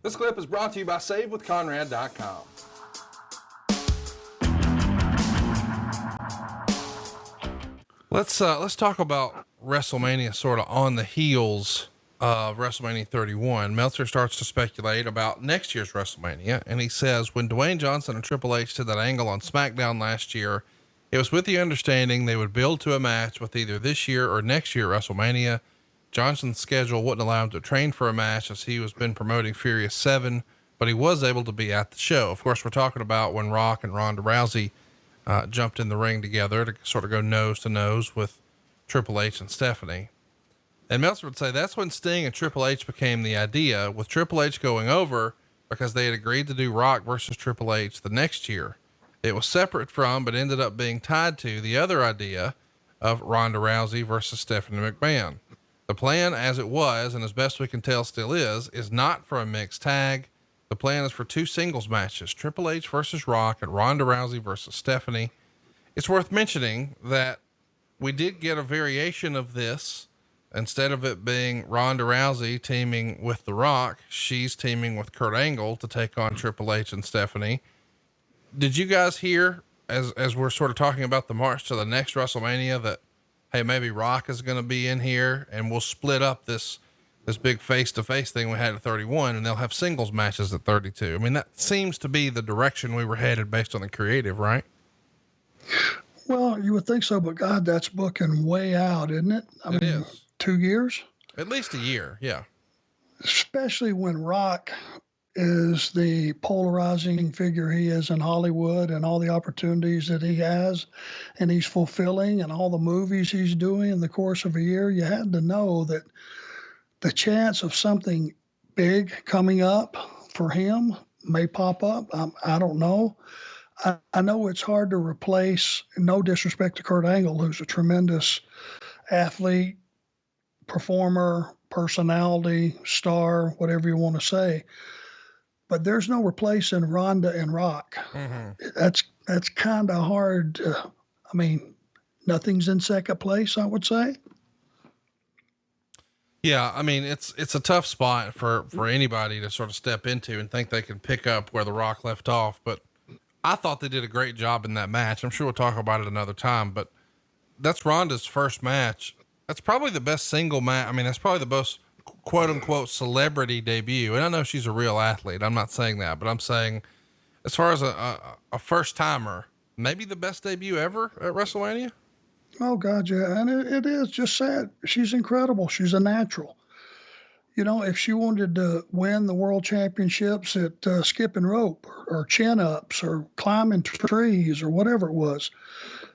This clip is brought to you by SaveWithConrad.com. Let's talk about WrestleMania sort of on the heels of WrestleMania 31. Meltzer starts to speculate about next year's WrestleMania, and he says when Dwayne Johnson and Triple H did that angle on SmackDown last year, it was with the understanding they would build to a match with either this year or next year at WrestleMania. Johnson's schedule wouldn't allow him to train for a match as he was been promoting Furious 7, but he was able to be at the show. Of course, we're talking about when Rock and Ronda Rousey jumped in the ring together to sort of go nose to nose with Triple H and Stephanie. And Meltzer would say that's when Sting and Triple H became the idea, with Triple H going over because they had agreed to do Rock versus Triple H the next year. It was separate from, but ended up being tied to the other idea of Ronda Rousey versus Stephanie McMahon. The plan, as it was, and as best we can tell still is not for a mixed tag. The plan is for 2 singles matches, Triple H versus Rock and Ronda Rousey versus Stephanie. It's worth mentioning that we did get a variation of this. Instead of it being Ronda Rousey teaming with The Rock, she's teaming with Kurt Angle to take on Triple H and Stephanie. Did you guys hear, as we're sort of talking about the march to the next WrestleMania, that, hey, maybe Rock is going to be in here and we'll split up this big face-to-face thing we had at 31 and they'll have singles matches at 32. I mean, that seems to be the direction we were headed based on the creative, right? Well, you would think so, but God, that's booking way out, isn't it? It is. 2 years? At least a year. Yeah. Especially when Rock is the polarizing figure he is in Hollywood and all the opportunities that he has and he's fulfilling and all the movies he's doing in the course of a year. You had to know that the chance of something big coming up for him may pop up. I don't know. I know it's hard to replace, no disrespect to Kurt Angle, who's a tremendous athlete, performer, personality, star, whatever you want to say. But there's no replacing Ronda and Rock. Mm-hmm. That's kind of hard. Nothing's in second place, I would say. Yeah, I mean, it's a tough spot for anybody to sort of step into and think they can pick up where The Rock left off. But I thought they did a great job in that match. I'm sure we'll talk about it another time, but that's Ronda's first match. That's probably the best single match. I mean, that's probably the most quote unquote celebrity debut. And I know she's a real athlete. I'm not saying that, but I'm saying as far as a first timer, maybe the best debut ever at WrestleMania. Oh God, yeah. And it is just sad. She's incredible. She's a natural. You know, if she wanted to win the world championships at skipping rope or chin ups or climbing trees or whatever it was,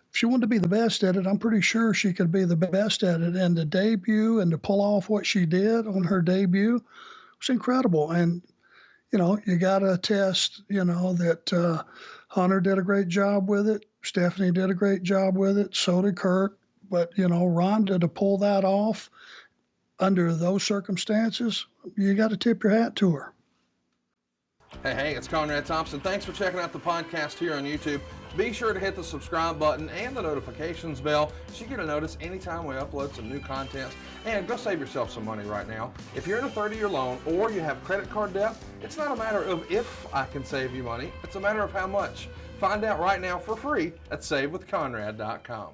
if she wanted to be the best at it, I'm pretty sure she could be the best at it. And the debut and to pull off what she did on her debut was incredible. And, you know, you got to attest, you know, that Hunter did a great job with it. Stephanie did a great job with it. So did Kurt. But, you know, Ronda, to pull that off under those circumstances, you got to tip your hat to her. Hey, it's Conrad Thompson. Thanks for checking out the podcast here on YouTube. Be sure to hit the subscribe button and the notifications bell so you get a notice anytime we upload some new content. And go save yourself some money right now. If you're in a 30-year loan or you have credit card debt, it's not a matter of if I can save you money. It's a matter of how much. Find out right now for free at SaveWithConrad.com.